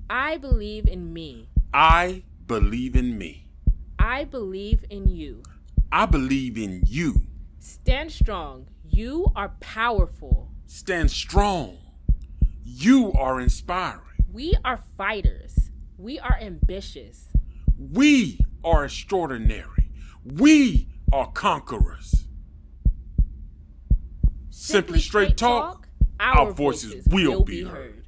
I believe in me. I believe in me. I believe in you. I believe in you. Stand strong. You are powerful. Stand strong. You are inspiring. We are fighters. We are ambitious. We are extraordinary. We are conquerors. Simply straight talk, our voices will be heard.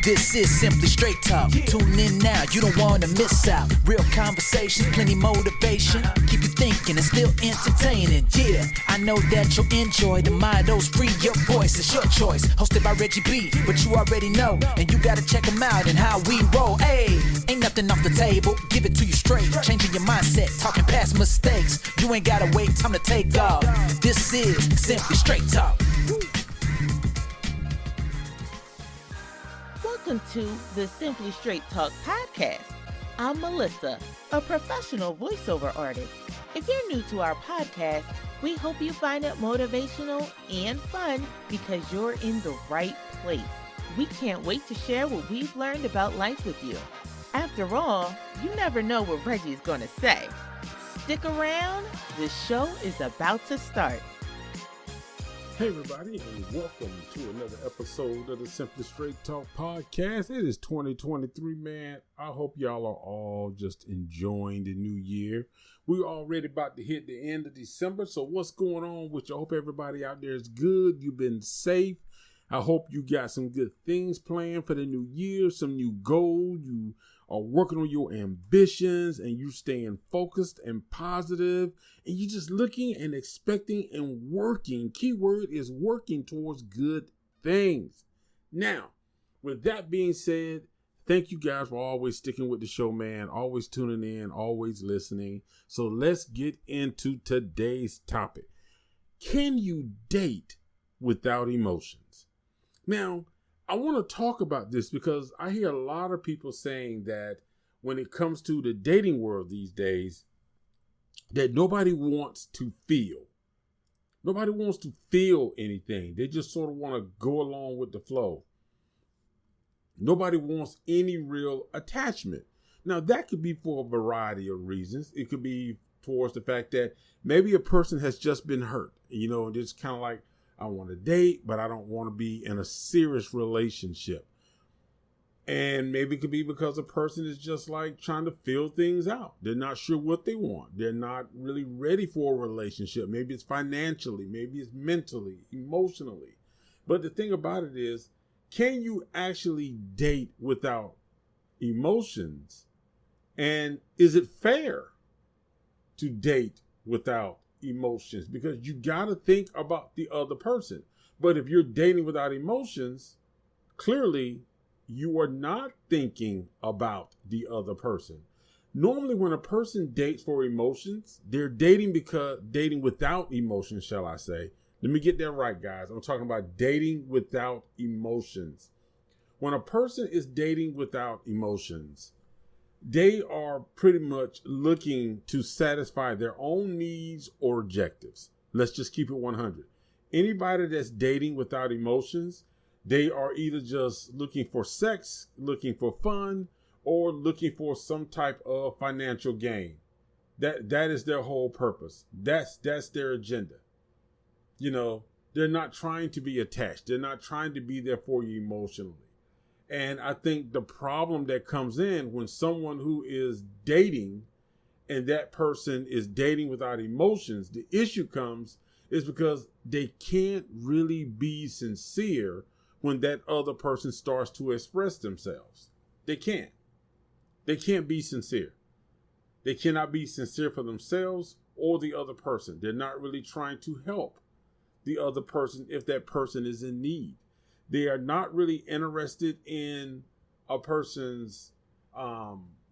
This is Simply Straight Talk. Tune in now, you don't want to miss out. Real conversation, plenty motivation. Keep you thinking and still entertaining. Yeah, I know that you'll enjoy the mottos free. Your voice is your choice. Hosted by Reggie B, but you already know. And you gotta check them out and how we roll. Hey, ain't nothing off the table. Give it to you straight. Changing your mindset, talking past mistakes. You ain't gotta wait, time to take off. This is Simply Straight Talk. Welcome to the Simply Straight Talk podcast. I'm Melissa, a professional voiceover artist. If you're new to our podcast, we hope you find it motivational and fun because you're in the right place. We can't wait to share what we've learned about life with you. After all, you never know what Reggie's going to say. Stick around, the show is about to start. Hey everybody, and welcome to another episode of the Simply Straight Talk podcast. It is 2023, man. I hope y'all are all just enjoying the new year. We're already about to hit the end of December, so what's going on with you? I hope everybody out there is good. You've been safe. I hope you got some good things planned for the new year, some new goals. You are working on your ambitions and you staying focused and positive, and you're just looking and expecting and working. Keyword is working towards good things. Now, with that being said, thank you guys for always sticking with the show, man. Always tuning in, always listening. So let's get into today's topic. Can you date without emotions? Now, I want to talk about this because I hear a lot of people saying that when it comes to the dating world these days, that nobody wants to feel. Nobody wants to feel anything. They just sort of want to go along with the flow. Nobody wants any real attachment. Now, that could be for a variety of reasons. It could be towards the fact that maybe a person has just been hurt. You know, it's kind of like, I want to date, but I don't want to be in a serious relationship. And maybe it could be because a person is just like trying to feel things out. They're not sure what they want. They're not really ready for a relationship. Maybe it's financially, maybe it's mentally, emotionally. But the thing about it is, can you actually date without emotions? And is it fair to date without emotions? Because you got to think about the other person. But if you're dating without emotions, clearly you are not thinking about the other person. Normally when a person dates for emotions, they're dating without emotions, shall I say. Let me get that right, guys. I'm talking about dating without emotions. When a person is dating without emotions, they are pretty much looking to satisfy their own needs or objectives. Let's just keep it 100. Anybody that's dating without emotions, they are either just looking for sex, looking for fun, or looking for some type of financial gain. That is their whole purpose. That's their agenda. You know, they're not trying to be attached. They're not trying to be there for you emotionally. And I think the problem that comes in when someone who is dating and that person is dating without emotions, the issue comes is because they can't really be sincere when that other person starts to express themselves. They can't. They can't be sincere. They cannot be sincere for themselves or the other person. They're not really trying to help the other person if that person is in need. They are not really interested in a person's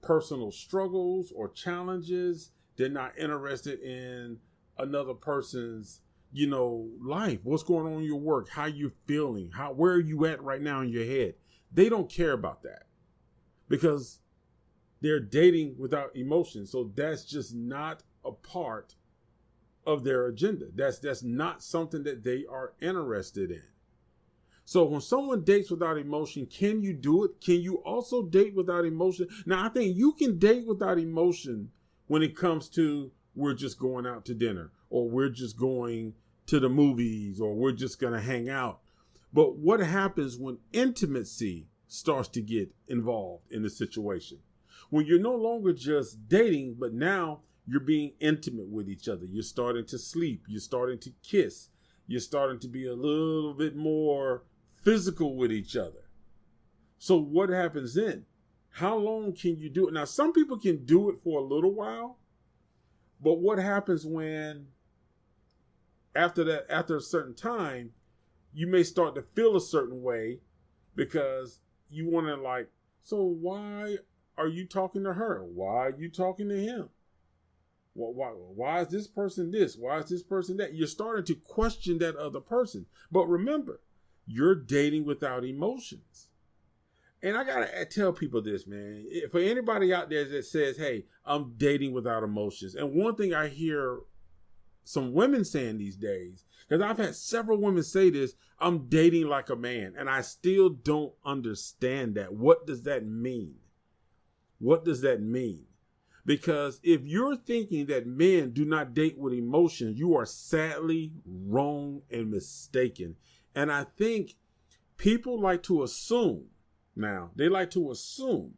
personal struggles or challenges. They're not interested in another person's, life. What's going on in your work? How you feeling? Where are you at right now in your head? They don't care about that because they're dating without emotion. So that's just not a part of their agenda. That's not something that they are interested in. So when someone dates without emotion, can you do it? Can you also date without emotion? Now, I think you can date without emotion when it comes to we're just going out to dinner, or we're just going to the movies, or we're just going to hang out. But what happens when intimacy starts to get involved in the situation? When you're no longer just dating, but now you're being intimate with each other. You're starting to sleep. You're starting to kiss. You're starting to be a little bit more physical with each other. So what happens then? How long can you do it? Now, some people can do it for a little while, but what happens when after a certain time, you may start to feel a certain way because you want to like, so why are you talking to her? Why are you talking to him? Why is this person this? Why is this person that? You're starting to question that other person. But remember, you're dating without emotions. And I got to tell people this, man. For anybody out there that says, hey, I'm dating without emotions. And one thing I hear some women saying these days, because I've had several women say this, I'm dating like a man. And I still don't understand that. What does that mean? What does that mean? Because if you're thinking that men do not date with emotions, you are sadly wrong and mistaken. And I think people like to assume now, they like to assume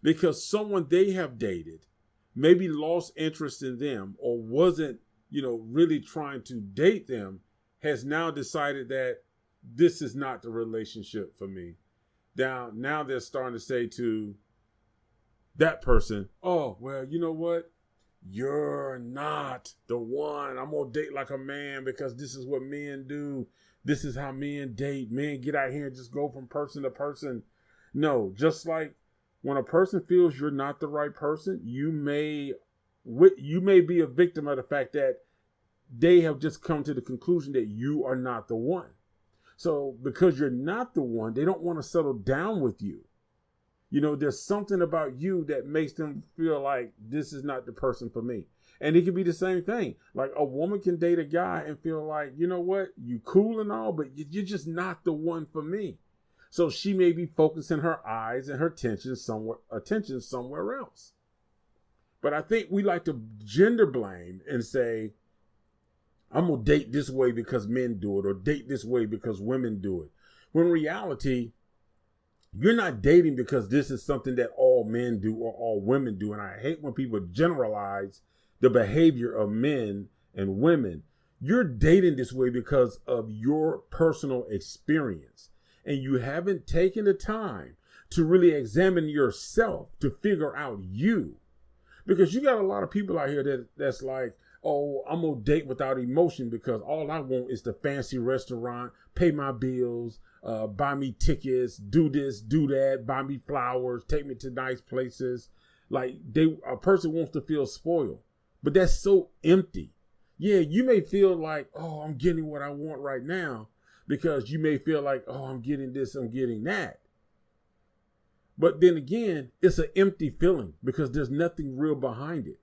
because someone they have dated maybe lost interest in them or wasn't, really trying to date them, has now decided that this is not the relationship for me. Now they're starting to say to that person, oh, well, you know what? You're not the one. I'm going to date like a man because this is what men do. This is how men date. Men get out here and just go from person to person. No, just like when a person feels you're not the right person, you may be a victim of the fact that they have just come to the conclusion that you are not the one. So because you're not the one, they don't want to settle down with you. There's something about you that makes them feel like this is not the person for me. And it can be the same thing. Like a woman can date a guy and feel like, you know what, you cool and all, but you're just not the one for me. So she may be focusing her eyes and her attention somewhere else. But I think we like to gender blame and say, I'm going to date this way because men do it, or date this way because women do it. When in reality, you're not dating because this is something that all men do or all women do. And I hate when people generalize the behavior of men and women. You're dating this way because of your personal experience. And you haven't taken the time to really examine yourself to figure out you. Because you got a lot of people out here that's like, oh, I'm going to date without emotion because all I want is the fancy restaurant, pay my bills, buy me tickets, do this, do that, buy me flowers, take me to nice places. Like a person wants to feel spoiled, but that's so empty. Yeah, you may feel like, oh, I'm getting what I want right now because you may feel like, oh, I'm getting this, I'm getting that. But then again, it's an empty feeling because there's nothing real behind it.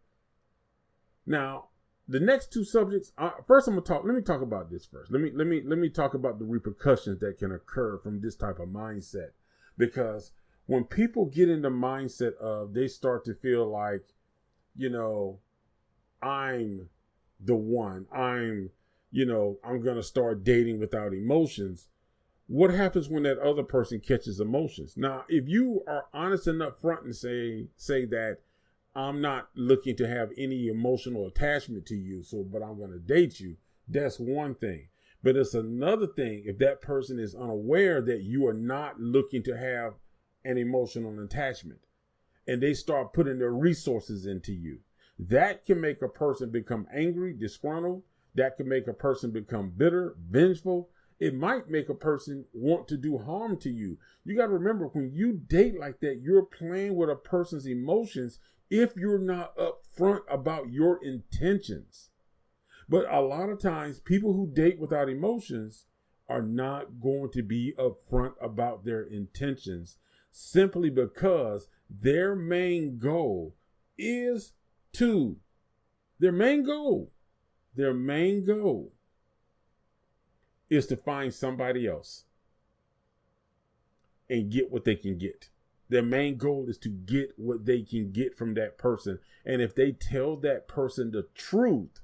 Now, the next two subjects. First, let me talk about this first. Let me talk about the repercussions that can occur from this type of mindset. Because when people get in the mindset of they start to feel like, I'm the one. I'm gonna start dating without emotions. What happens when that other person catches emotions? Now, if you are honest and upfront and say that I'm not looking to have any emotional attachment to you, but I'm going to date you, that's one thing. But it's another thing if that person is unaware that you are not looking to have an emotional attachment and they start putting their resources into you. That can make a person become angry, disgruntled. That can make a person become bitter, vengeful. It might make a person want to do harm to you. You got to remember, when you date like that, you're playing with a person's emotions if you're not upfront about your intentions. But a lot of times, people who date without emotions are not going to be upfront about their intentions simply because their main goal is to find somebody else. and get what they can get. Their main goal is to get what they can get from that person. And if they tell that person the truth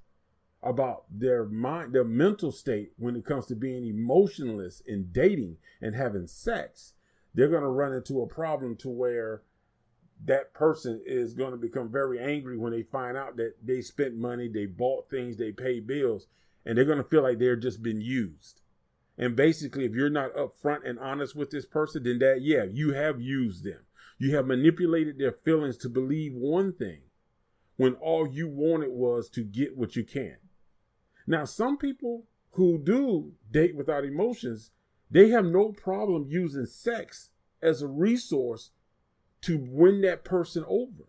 about their mind, their mental state when it comes to being emotionless in dating and having sex, they're going to run into a problem to where that person is going to become very angry when they find out that they spent money, they bought things, they paid bills, and they're going to feel like they're just been used. And basically, if you're not upfront and honest with this person, then you have used them. You have manipulated their feelings to believe one thing when all you wanted was to get what you can. Now, some people who do date without emotions, they have no problem using sex as a resource to win that person over.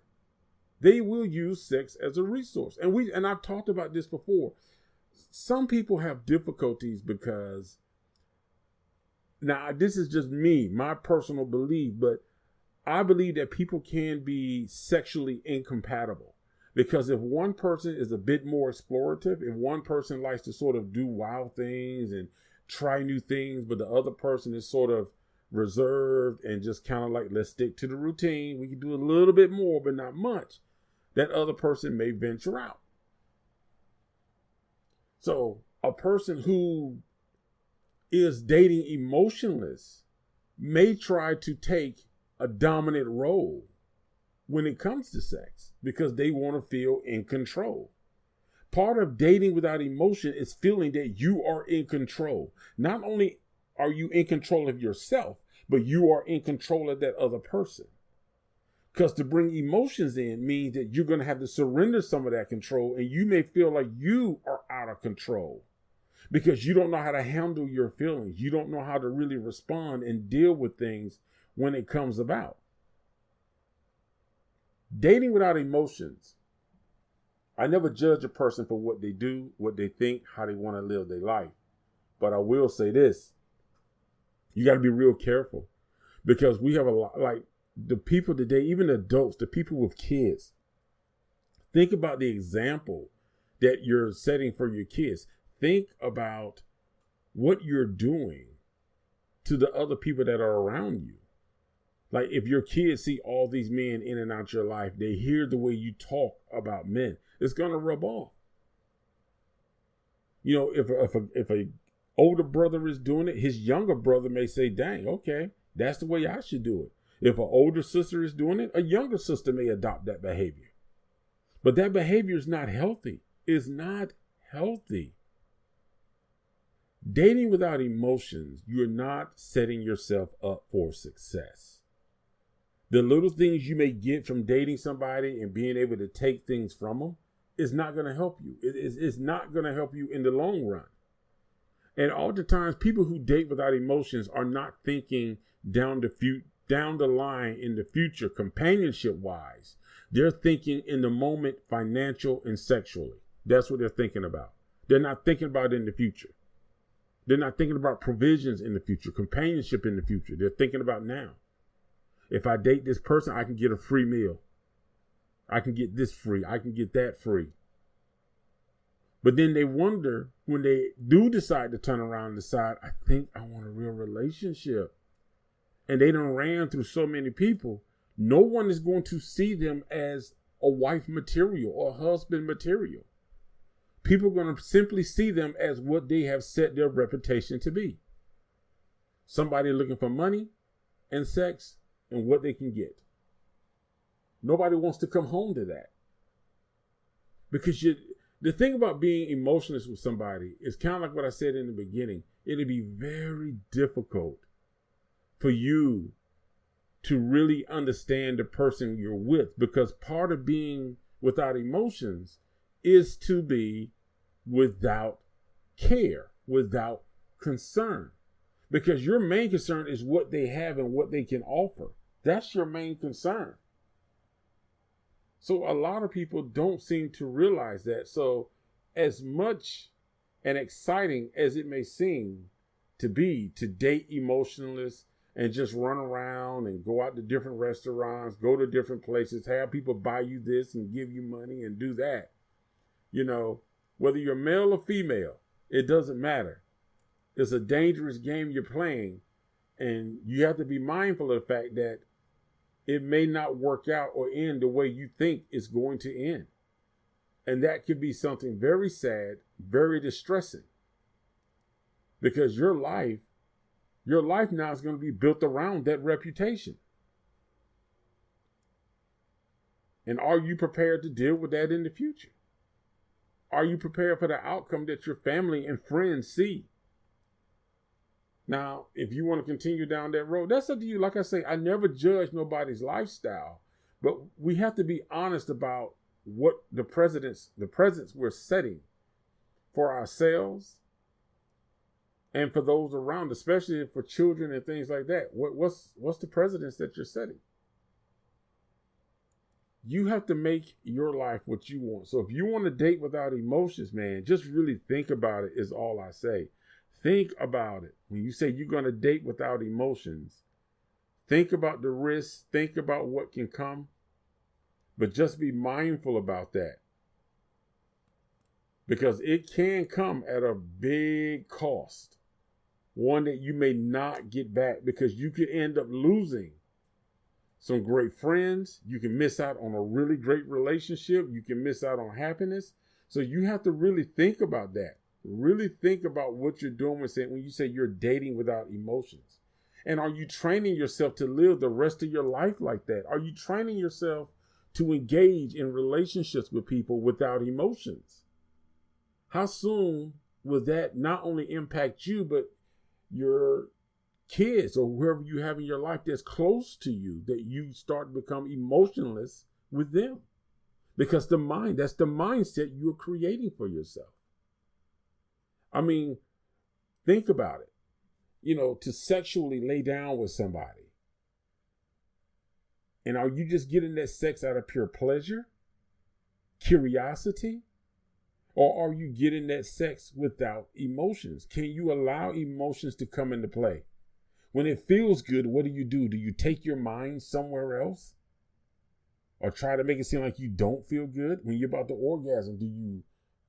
They will use sex as a resource. And I've talked about this before. Some people have difficulties because, now this is just me, my personal belief, but I believe that people can be sexually incompatible. Because if one person is a bit more explorative, if one person likes to sort of do wild things and try new things, but the other person is sort of reserved and just kind of like, let's stick to the routine. We can do a little bit more, but not much. That other person may venture out. So a person who is dating emotionless may try to take a dominant role when it comes to sex because they want to feel in control. Part of dating without emotion is feeling that you are in control. Not only are you in control of yourself, but you are in control of that other person. Because to bring emotions in means that you're going to have to surrender some of that control, and you may feel like you are out of control because you don't know how to handle your feelings. You don't know how to really respond and deal with things when it comes about. Dating without emotions. I never judge a person for what they do, what they think, how they want to live their life. But I will say this. You got to be real careful because we have a lot, like the people today, even adults, the people with kids. Think about the example that you're setting for your kids. Think about what you're doing to the other people that are around you. Like if your kids see all these men in and out your life, they hear the way you talk about men, it's going to rub off. You know, if a older brother is doing it, his younger brother may say, dang, okay, that's the way I should do it. If an older sister is doing it, a younger sister may adopt that behavior. But that behavior is not healthy. It's not healthy. Dating without emotions, you're not setting yourself up for success. The little things you may get from dating somebody and being able to take things from them is not going to help you. It's not going to help you in the long run. And oftentimes, people who date without emotions are not thinking down the line in the future, companionship-wise. They're thinking in the moment, financial and sexually. That's what they're thinking about. They're not thinking about it in the future. They're not thinking about provisions in the future, companionship in the future. They're thinking about now. If I date this person, I can get a free meal. I can get this free. I can get that free. But then they wonder when they do decide to turn around and decide, I think I want a real relationship. And they done ran through so many people. No one is going to see them as a wife material or husband material. People are going to simply see them as what they have set their reputation to be. Somebody looking for money and sex and what they can get. Nobody wants to come home to that. Because the thing about being emotionless with somebody is kind of like what I said in the beginning. It'll be very difficult for you to really understand the person you're with, because part of being without emotions is to be without care, without concern. Because your main concern is what they have and what they can offer. That's your main concern. So a lot of people don't seem to realize that. So as much and exciting as it may seem to be to date emotionless and just run around and go out to different restaurants, go to different places, have people buy you this and give you money and do that. You know, whether you're male or female, it doesn't matter. It's a dangerous game you're playing And you have to be mindful of the fact that it may not work out or end the way you think it's going to end. And that could be something very sad, very distressing. Because your life now is going to be built around that reputation. And are you prepared to deal with that in the future? Are you prepared for the outcome that your family and friends see? Now, if you want to continue down that road, that's up to you. Like I say, I never judge nobody's lifestyle, but we have to be honest about what the precedents we're setting for ourselves and for those around, especially for children and things like that. What's the precedents that you're setting? You have to make your life what you want. So if you want to date without emotions, man, just really think about it is all I say. Think about it. When you say you're going to date without emotions, think about the risks, think about what can come, but just be mindful about that. Because it can come at a big cost. One that you may not get back because you could end up losing some great friends. You can miss out on a really great relationship. You can miss out on happiness. So you have to really think about that. Really think about what you're doing when you say you're dating without emotions. And are you training yourself to live the rest of your life like that? Are you training yourself to engage in relationships with people without emotions? How soon will that not only impact you, but your kids or whoever you have in your life that's close to you, that you start to become emotionless with them? Because that's the mindset you're creating for yourself. I mean, think about it. To sexually lay down with somebody. And are you just getting that sex out of pure pleasure, curiosity? Or are you getting that sex without emotions? Can you allow emotions to come into play? When it feels good, what do? Do you take your mind somewhere else? Or try to make it seem like you don't feel good? When you're about to orgasm, do you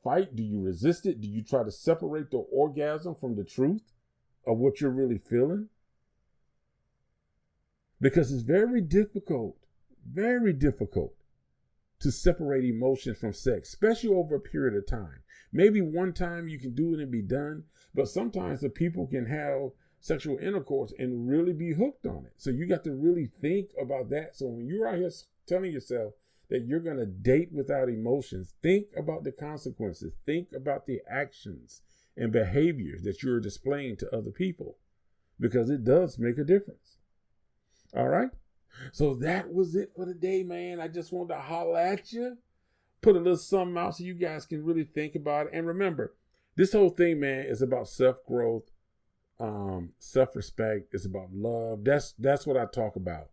fight? Do you resist it? Do you try to separate the orgasm from the truth of what you're really feeling? Because it's very difficult to separate emotions from sex, especially over a period of time. Maybe one time you can do it and be done, but sometimes the people can have sexual intercourse and really be hooked on it. So you got to really think about that. So when you're out here telling yourself that you're going to date without emotions, think about the consequences. Think about the actions and behaviors that you're displaying to other people, because it does make a difference. All right? So that was it for today, man. I just wanted to holler at you, put a little something out so you guys can really think about it. And remember, this whole thing, man, is about self-growth, self-respect. It's about love. That's what I talk about.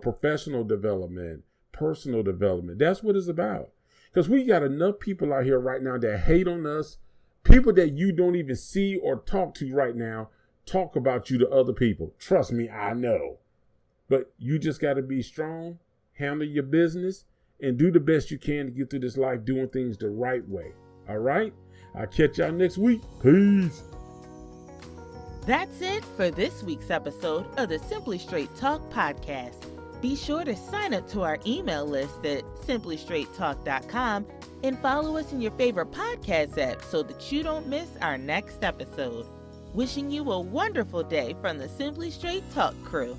Professional development, personal development. That's what it's about. Because we got enough people out here right now that hate on us. People that you don't even see or talk to right now talk about you to other people. Trust me, I know. But you just got to be strong, handle your business, and do the best you can to get through this life doing things the right way. All right? I'll catch y'all next week. Peace. That's it for this week's episode of the Simply Straight Talk podcast. Be sure to sign up to our email list at simplystraighttalk.com and follow us in your favorite podcast app so that you don't miss our next episode. Wishing you a wonderful day from the Simply Straight Talk crew.